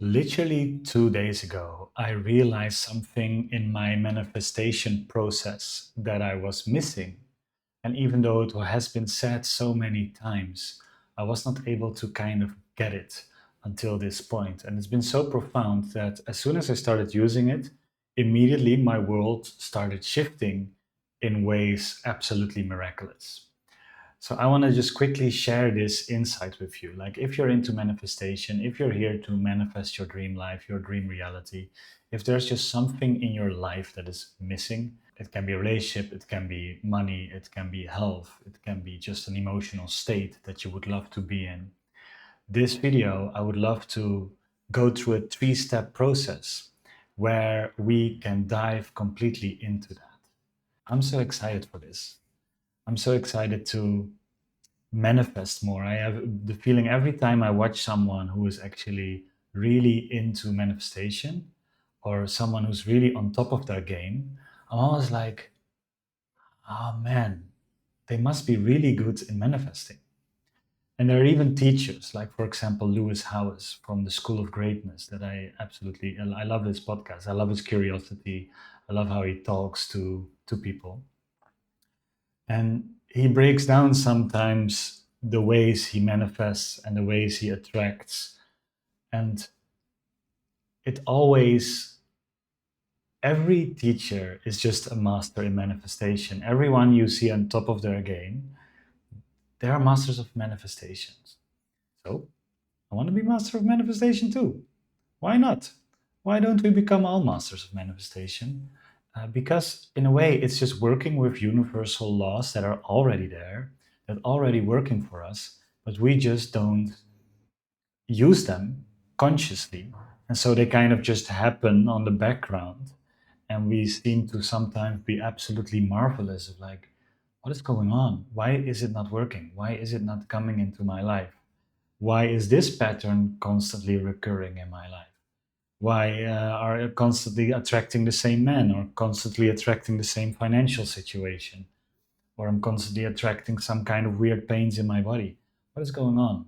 Literally 2 days ago, I realized something in my manifestation process that I was missing. And even though it has been said so many times, I was not able to kind of get it until this point. And it's been so profound that as soon as I started using it, immediately my world started shifting in ways absolutely miraculous. So I want to just quickly share this insight with you. Like if you're into manifestation, if you're here to manifest your dream life, your dream reality, if there's just something in your life that is missing, it can be a relationship, it can be money, it can be health, it can be just an emotional state that you would love to be in. This video, I would love to go through a 3-step process where we can dive completely into that. I'm so excited for this. I'm so excited to manifest more. I have the feeling every time I watch someone who is actually really into manifestation or someone who's really on top of their game, I'm always like, oh man, they must be really good in manifesting. And there are even teachers, like for example, Lewis Howes from the School of Greatness, that I love his podcast. I love his curiosity. I love how he talks to people. And he breaks down sometimes the ways he manifests and the ways he attracts. And it always, every teacher is just a master in manifestation. Everyone you see on top of their game, they are masters of manifestations. So I want to be master of manifestation too. Why not? Why don't we become all masters of manifestation? Because in a way, it's just working with universal laws that are already there, that already working for us, but we just don't use them consciously. And so they kind of just happen on the background. And we seem to sometimes be absolutely marvelous of like, what is going on? Why is it not working? Why is it not coming into my life? Why is this pattern constantly recurring in my life? Why are you constantly attracting the same man or constantly attracting the same financial situation? Or I'm constantly attracting some kind of weird pains in my body. What is going on?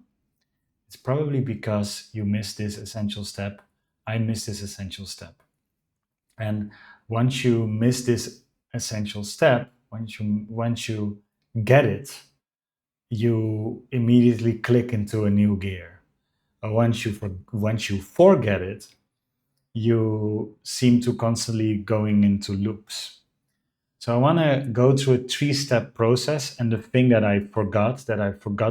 It's probably because you missed this essential step. I missed this essential step. And once you miss this essential step, once you get it, you immediately click into a new gear. Once you forget it, you seem to constantly going into loops. So I want to go through a 3-step process, and the thing that I forgot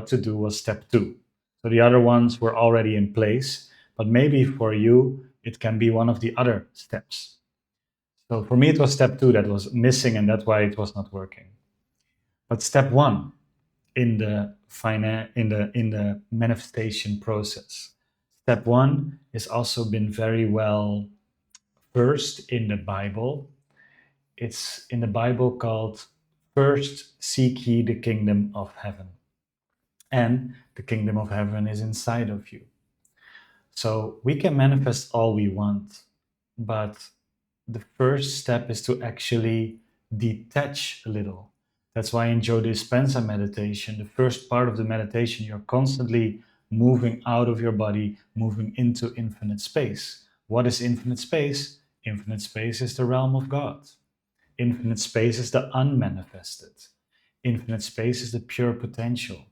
to do was step 2. So the other ones were already in place, but maybe for you it can be one of the other steps. So for me it was step 2 that was missing, and that's why it was not working. But step 1 in the manifestation process. Step 1 is also been very well versed in the Bible. It's in the Bible called First Seek Ye the Kingdom of Heaven. And the kingdom of heaven is inside of you. So we can manifest all we want, but the first step is to actually detach a little. That's why in Joe Dispenza meditation, the first part of the meditation, you're constantly moving out of your body, moving into infinite space. What is infinite space? Infinite space is the realm of God. Infinite space is the unmanifested. Infinite space is the pure potential.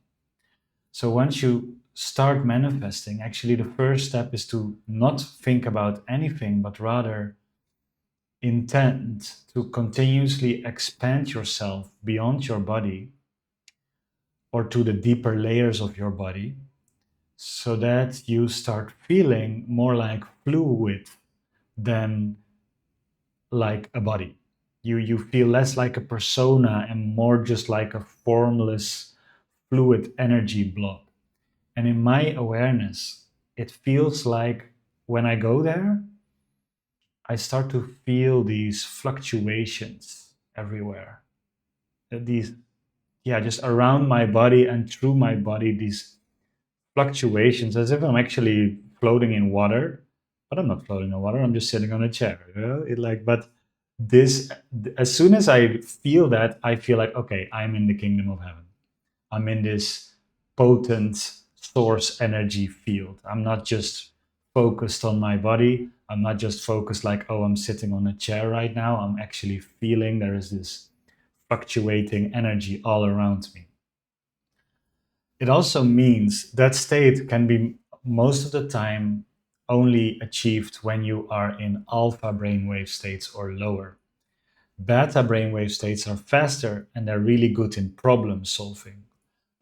So once you start manifesting, actually the first step is to not think about anything, but rather intend to continuously expand yourself beyond your body or to the deeper layers of your body so that you start feeling more like fluid than like a body. You feel less like a persona and more just like a formless fluid energy blob. And in my awareness, it feels like when I go there, I start to feel these fluctuations everywhere. These, yeah, just around my body and through my body, these fluctuations as if I'm actually floating in water, but I'm not floating in water. I'm just sitting on a chair. You know? But this, as soon as I feel that, I feel like, okay, I'm in the kingdom of heaven. I'm in this potent source energy field. I'm not just focused on my body. I'm not just focused like, oh, I'm sitting on a chair right now. I'm actually feeling there is this fluctuating energy all around me. It also means that state can be most of the time only achieved when you are in alpha brainwave states or lower. Beta brainwave states are faster and they're really good in problem solving.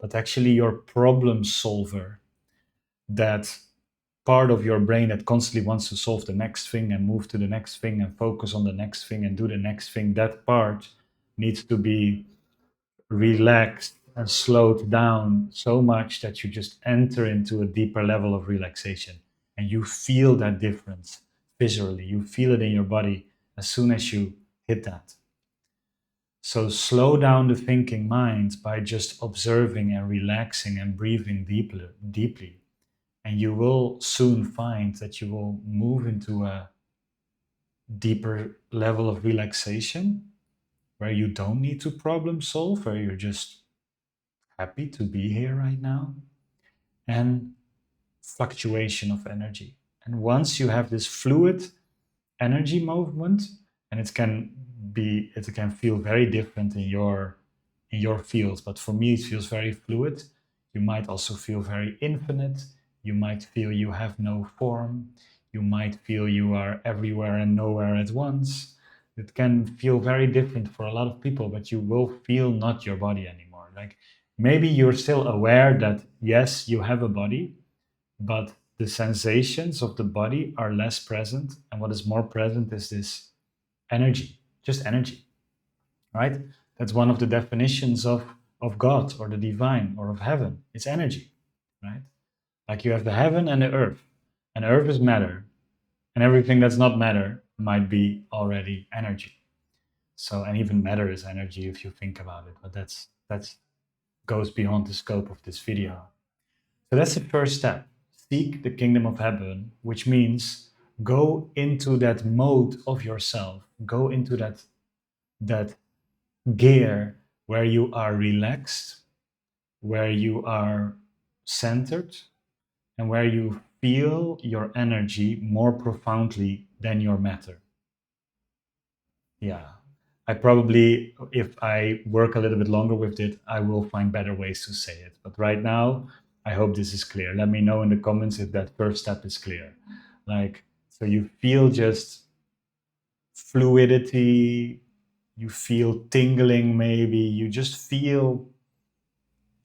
But actually, your problem solver, that part of your brain that constantly wants to solve the next thing and move to the next thing and focus on the next thing and do the next thing, that part needs to be relaxed and slowed down so much that you just enter into a deeper level of relaxation and you feel that difference visually. You feel it in your body as soon as you hit that. So slow down the thinking mind by just observing and relaxing and breathing deeply. And you will soon find that you will move into a deeper level of relaxation where you don't need to problem solve, where you're just happy to be here right now, and fluctuation of energy. And once you have this fluid energy movement, and it can feel very different in your fields, but for me it feels very fluid. You might also feel very infinite. You might feel you have no form. You might feel you are everywhere and nowhere at once. It can feel very different for a lot of people, but you will feel not your body anymore. Like maybe you're still aware that yes, you have a body, but the sensations of the body are less present, and what is more present is this energy, just energy, right? That's one of the definitions of God or the divine or of heaven. It's energy, right? Like you have the heaven and the earth, and earth is matter, and everything that's not matter might be already energy. So, and even matter is energy if you think about it, but that's goes beyond the scope of this video. So that's the first step. Seek the kingdom of heaven, which means go into that mode of yourself. Go into that gear where you are relaxed, where you are centered, and where you feel your energy more profoundly than your matter. Yeah. I probably, if I work a little bit longer with it, I will find better ways to say it. But right now, I hope this is clear. Let me know in the comments if that first step is clear. Like, so you feel just fluidity, you feel tingling maybe, you just feel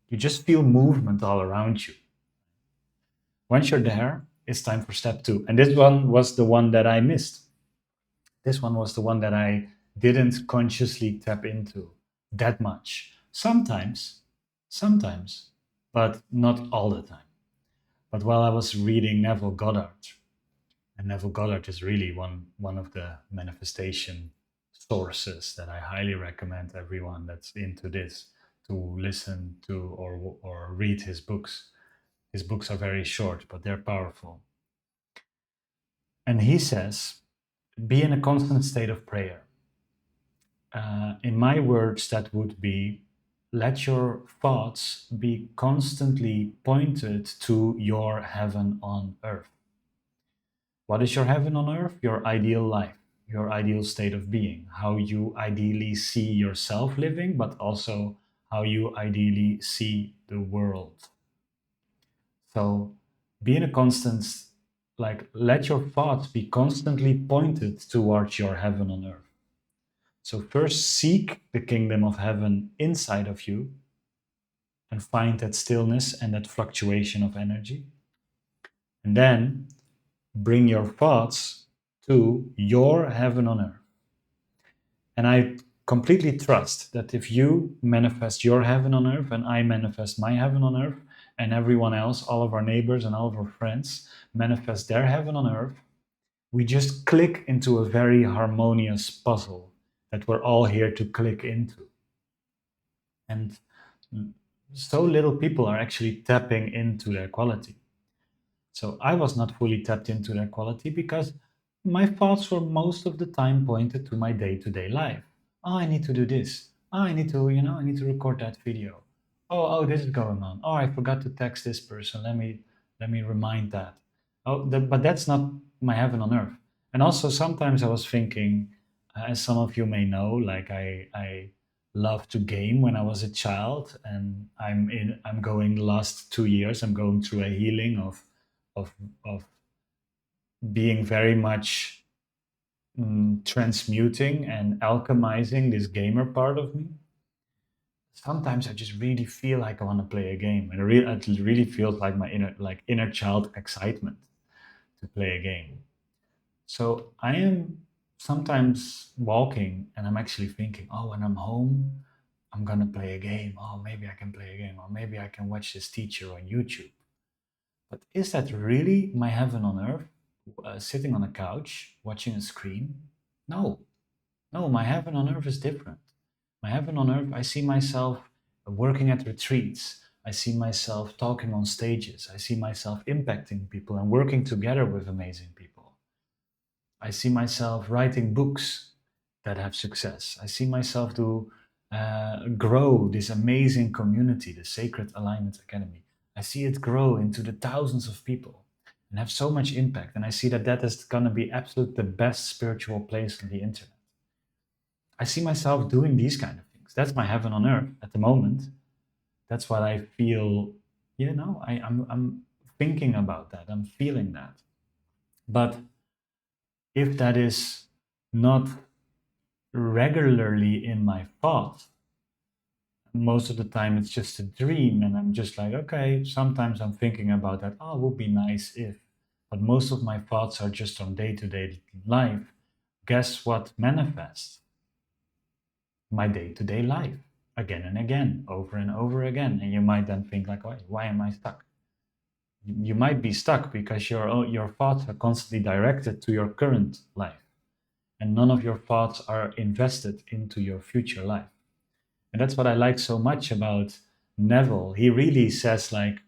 movement all around you. Once you're there, it's time for step two. And this one was the one that I missed. This one was the one that I didn't consciously tap into that much. Sometimes, but not all the time. But while I was reading Neville Goddard, and Neville Goddard is really one of the manifestation sources that I highly recommend everyone that's into this to listen to or read his books. His books are very short, but they're powerful. And he says, be in a constant state of prayer. In my words, that would be let your thoughts be constantly pointed to your heaven on earth. What is your heaven on earth? Your ideal life, your ideal state of being, how you ideally see yourself living, but also how you ideally see the world. So be in a constant, like, let your thoughts be constantly pointed towards your heaven on earth. So first seek the kingdom of heaven inside of you and find that stillness and that fluctuation of energy. And then bring your thoughts to your heaven on earth. And I completely trust that if you manifest your heaven on earth and I manifest my heaven on earth, and everyone else, all of our neighbors and all of our friends manifest their heaven on earth, we just click into a very harmonious puzzle that we're all here to click into. And so little people are actually tapping into their quality. So I was not fully tapped into their quality because my thoughts were most of the time pointed to my day-to-day life. Oh, I need to do this. Oh, I need to, I need to record that video. Oh, this is going on. Oh, I forgot to text this person. Let me remind that. But that's not my heaven on earth. And also sometimes I was thinking, as some of you may know, like I loved to game when I was a child, and I'm going the last 2 years. I'm going through a healing of of being very much transmuting and alchemizing this gamer part of me. Sometimes I just really feel like I want to play a game, and it really feels like my inner child excitement to play a game. So I am sometimes walking and I'm actually thinking, oh, when I'm home, I'm gonna play a game. Oh, maybe I can play a game, or maybe I can watch this teacher on YouTube. But is that really my heaven on earth? Sitting on a couch watching a screen? No, no, my heaven on earth is different. My heaven on earth, I see myself working at retreats. I see myself talking on stages. I see myself impacting people and working together with amazing people. I see myself writing books that have success. I see myself to grow this amazing community, the Sacred Alignment Academy. I see it grow into the thousands of people and have so much impact. And I see that that is going to be absolutely the best spiritual place on the internet. I see myself doing these kind of things. That's my heaven on earth at the moment. That's what I feel. I'm thinking about that. I'm feeling that. But if that is not regularly in my thoughts, most of the time it's just a dream, and I'm just like, okay, sometimes I'm thinking about that. Oh, it would be nice if. But most of my thoughts are just on day to day life. Guess what manifests? My day to day life again and again, over and over again. And you might then think, like, why am I stuck? You might be stuck because your thoughts are constantly directed to your current life, and none of your thoughts are invested into your future life. And that's what I like so much about Neville. He really says, like,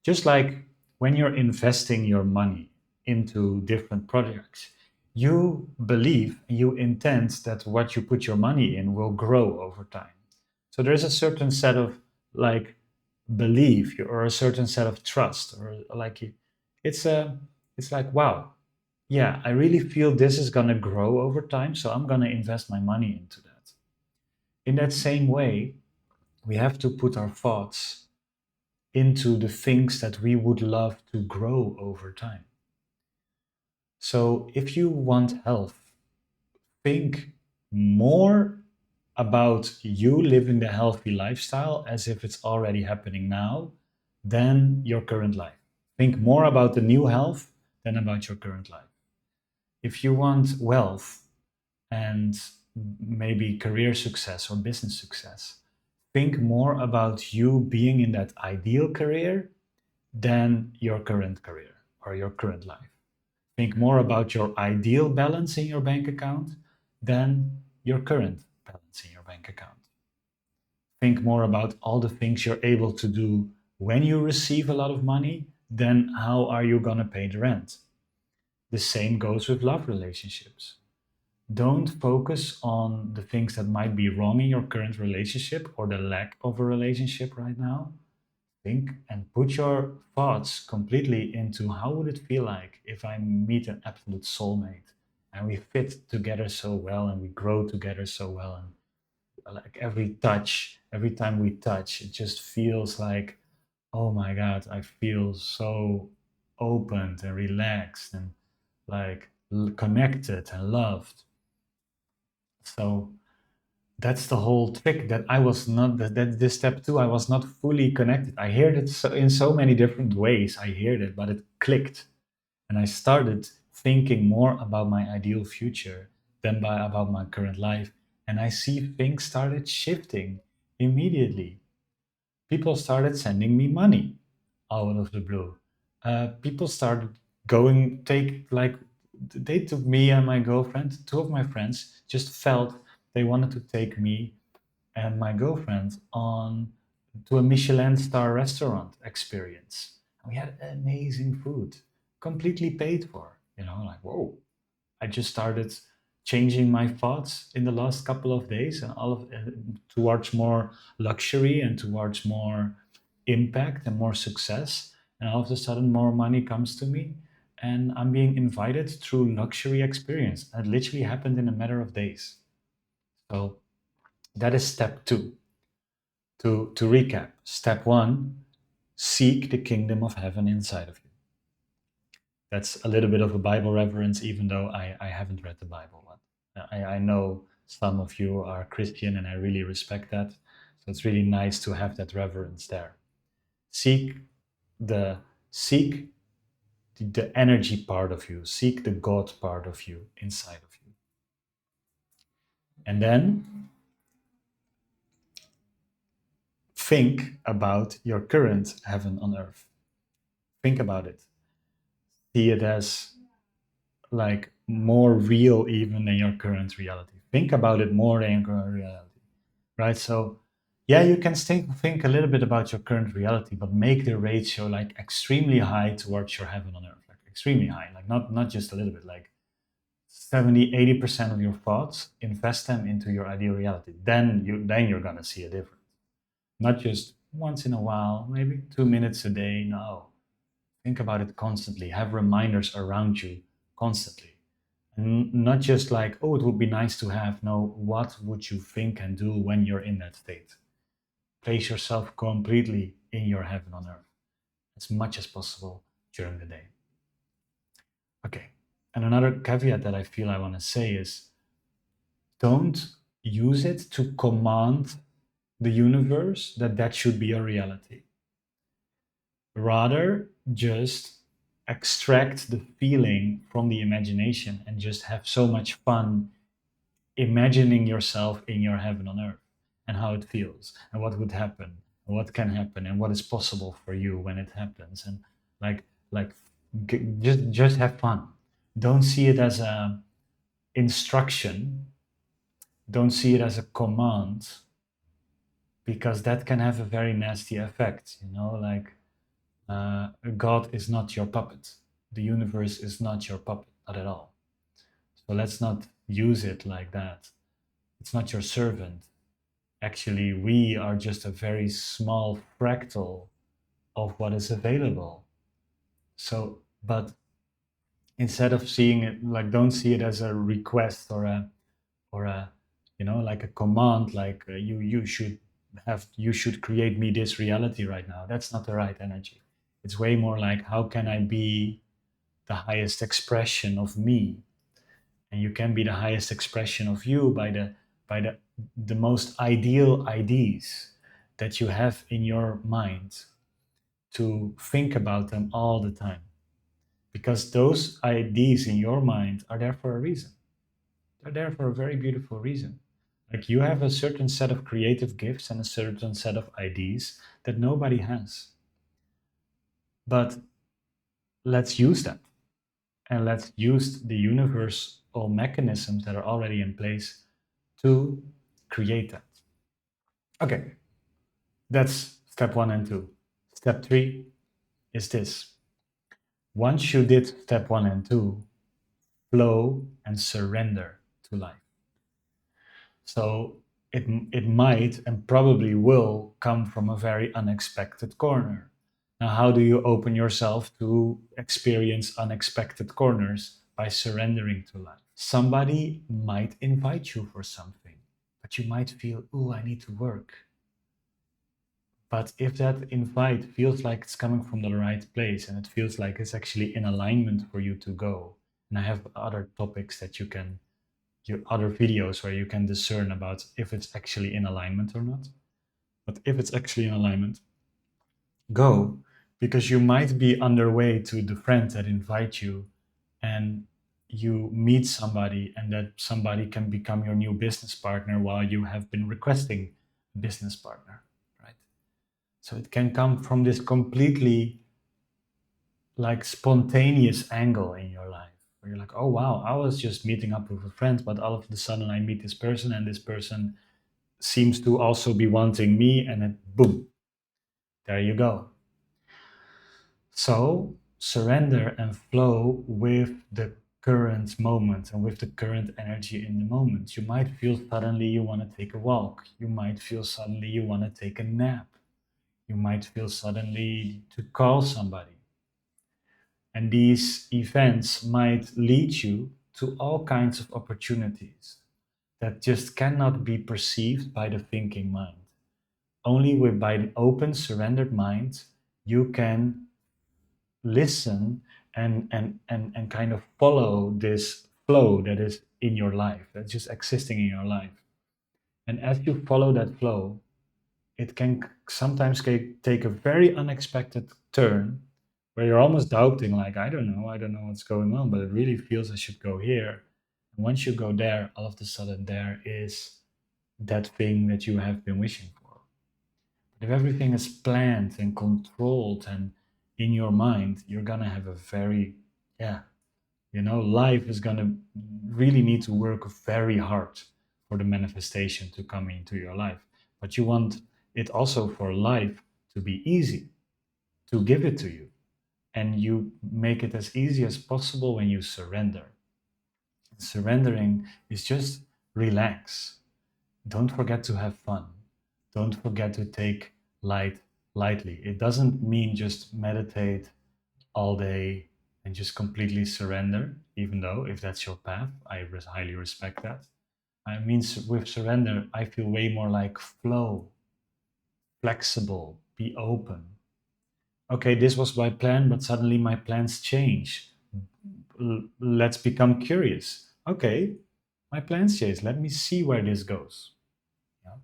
just like when you're investing your money into different projects, you believe, you intend that what you put your money in will grow over time. So there's a certain set of, like, belief or a certain set of trust, or like it's a it's like, wow, yeah, I really feel this is going to grow over time, so I'm going to invest my money into that. In that same way, we have to put our thoughts into the things that we would love to grow over time. So if you want health, think more about you living the healthy lifestyle as if it's already happening now than your current life. Think more about the new health than about your current life. If you want wealth and maybe career success or business success, think more about you being in that ideal career than your current career or your current life. Think more about your ideal balance in your bank account than your current balance in your bank account. Think more about all the things you're able to do when you receive a lot of money than how are you going to pay the rent. The same goes with love relationships. Don't focus on the things that might be wrong in your current relationship or the lack of a relationship right now. Think and put your thoughts completely into how would it feel like if I meet an absolute soulmate and we fit together so well and we grow together so well, and like every time we touch, it just feels like, oh my God, I feel so opened and relaxed and like connected and loved. So that's the whole trick, that I was not that this step two, I was not fully connected. I heard it in so many different ways. I heard it, but it clicked, and I started thinking more about my ideal future than about my current life. And I see things started shifting immediately. People started sending me money out of the blue. People started going take like they took me and my girlfriend. Two of my friends just felt they wanted to take me and my girlfriend on to a Michelin star restaurant experience. We had amazing food, completely paid for. Like, whoa! I just started changing my thoughts in the last couple of days, and all of towards more luxury and towards more impact and more success. And all of a sudden, more money comes to me. and I'm being invited through luxury experience. It literally happened in a matter of days. So that is step two. To recap, step one, seek the kingdom of heaven inside of you. That's a little bit of a Bible reference, even though I haven't read the Bible. But I know some of you are Christian, and I really respect that. So it's really nice to have that reverence there. Seek the seek the energy part of you, seek the God part of you inside of you. And then think about your current heaven on earth. Think about it. See it as like more real even than your current reality. Think about it more than your current reality, right? So, yeah, you can think a little bit about your current reality, but make the ratio like extremely high towards your heaven on earth, like extremely high, like not just a little bit, like 70, 80% of your thoughts, invest them into your ideal reality. Then you're gonna see a difference. Not just once in a while, maybe 2 minutes a day. No, think about it constantly. Have reminders around you constantly. And not just like, oh, it would be nice to have. No, what would you think and do when you're in that state? Place yourself completely in your heaven on earth as much as possible during the day. Okay. And another caveat that I feel I want to say is don't use it to command the universe that should be a reality. Rather, just extract the feeling from the imagination and just have so much fun imagining yourself in your heaven on earth and how it feels and what would happen and what can happen and what is possible for you when it happens, and like like just have fun. Don't see it as a instruction, don't see it as a command, because that can have a very nasty effect, like God is not your puppet. The universe is not your puppet, not at all. So let's not use it like that. It's not your servant. Actually, we are just a very small fractal of what is available. So, but instead of seeing it like, don't see it as a request or a like a command, like you should create me this reality right now. That's not the right energy. It's way more like, how can I be the highest expression of me? And you can be the highest expression of you by the most ideal ideas that you have in your mind, to think about them all the time, because those ideas in your mind are there for a reason. They're there for a very beautiful reason. Like, you have a certain set of creative gifts and a certain set of ideas that nobody has. But let's use that, and let's use the universal mechanisms that are already in place to create that. Okay, that's step one and two. Step three is this. Once you did step one and two, flow and surrender to life. So it might and probably will come from a very unexpected corner. Now, how do you open yourself to experience unexpected corners? By surrendering to life. Somebody might invite you for something, but you might feel, oh, I need to work. But if that invite feels like it's coming from the right place and it feels like it's actually in alignment for you to go, and I have other topics that you can, your other videos where you can discern about if it's actually in alignment or not. But if it's actually in alignment, go, because you might be underway to the friend that invite you, and you meet somebody, and that somebody can become your new business partner while you have been requesting a business partner, right? So it can come from this completely like spontaneous angle in your life where you're like, oh wow, I was just meeting up with a friend, but all of a sudden I meet this person, and this person seems to also be wanting me, and then boom, there you go. So surrender and flow with the current moment and with the current energy in the moment. You might feel suddenly you want to take a walk. You might feel suddenly you want to take a nap. You might feel suddenly to call somebody. And these events might lead you to all kinds of opportunities that just cannot be perceived by the thinking mind. Only with by an open, surrendered mind, you can listen and kind of follow this flow that is in your life, that's just existing in your life. And as you follow that flow, it can sometimes take a very unexpected turn where you're almost doubting, like, I don't know what's going on, but it really feels I should go here. And once you go there, all of a sudden there is that thing that you have been wishing for. But if everything is planned and controlled and in your mind, you're gonna have a very, yeah, life is gonna really need to work very hard for the manifestation to come into your life. But you want it also for life to be easy, to give it to you. And you make it as easy as possible when you surrender. Surrendering is just relax. Don't forget to have fun. Don't forget to take lightly. It doesn't mean just meditate all day and just completely surrender, even though if that's your path, I highly respect that. I mean, with surrender, I feel way more like flow, flexible, be open. Okay, this was my plan, but suddenly my plans change. Let's become curious. Okay, my plans change. Let me see where this goes. Yeah.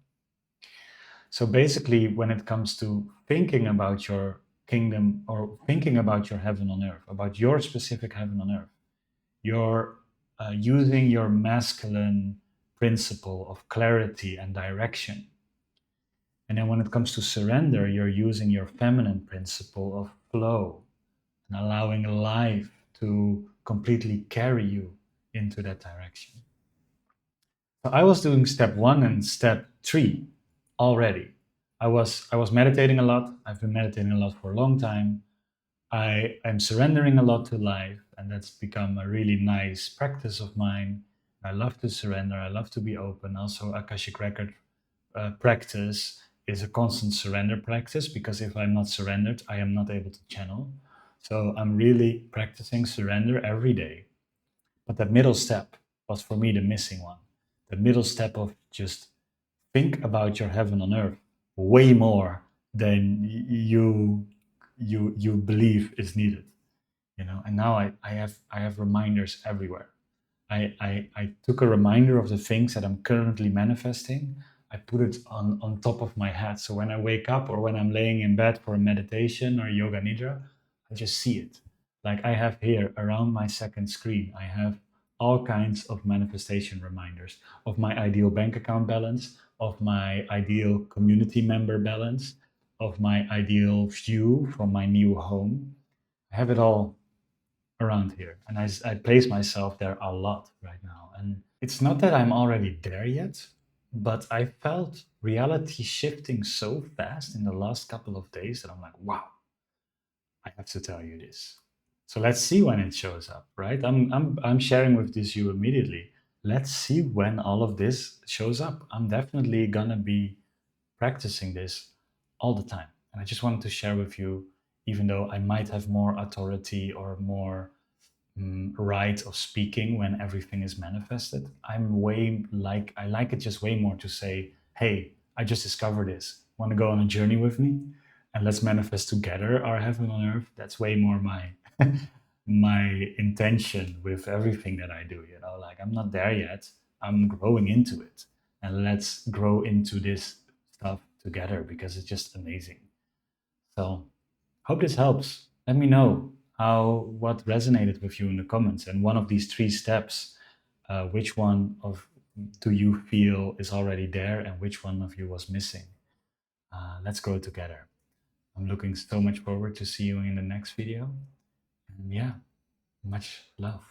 So basically, when it comes to thinking about your kingdom or thinking about your heaven on earth, about your specific heaven on earth, you're using your masculine principle of clarity and direction. And then when it comes to surrender, you're using your feminine principle of flow and allowing life to completely carry you into that direction. So I was doing step 1 and step 3 already. I was meditating a lot. I've been meditating a lot for a long time. I am surrendering a lot to life, and that's become a really nice practice of mine. I love to surrender. I love to be open. Also, Akashic Record practice is a constant surrender practice, because if I'm not surrendered, I am not able to channel. So I'm really practicing surrender every day. But that middle step was for me the missing one. The middle step of just think about your heaven on earth way more than you believe is needed. And now I have reminders everywhere. I took a reminder of the things that I'm currently manifesting. I put it on top of my head. So when I wake up or when I'm laying in bed for a meditation or yoga nidra, I just see it. Like I have here around my second screen, I have all kinds of manifestation reminders of my ideal bank account balance, of my ideal community member balance, of my ideal view from my new home. I have it all around here. And I place myself there a lot right now. And it's not that I'm already there yet, but I felt reality shifting so fast in the last couple of days that I'm like, wow, I have to tell you this. So let's see when it shows up, right? I'm sharing with this you immediately. Let's see when all of this shows up. I'm definitely gonna be practicing this all the time. And I just wanted to share with you, even though I might have more authority or more right of speaking when everything is manifested. I like it just way more to say, hey, I just discovered this. Want to go on a journey with me? And let's manifest together our heaven on earth. That's way more my my intention with everything that I do. Like I'm not there yet. I'm growing into it. And let's grow into this stuff together because it's just amazing. So hope this helps. Let me know what resonated with you in the comments. And one of these 3 steps, which one of do you feel is already there, and which one of you was missing? Let's grow together. I'm looking so much forward to see you in the next video. And yeah, much love.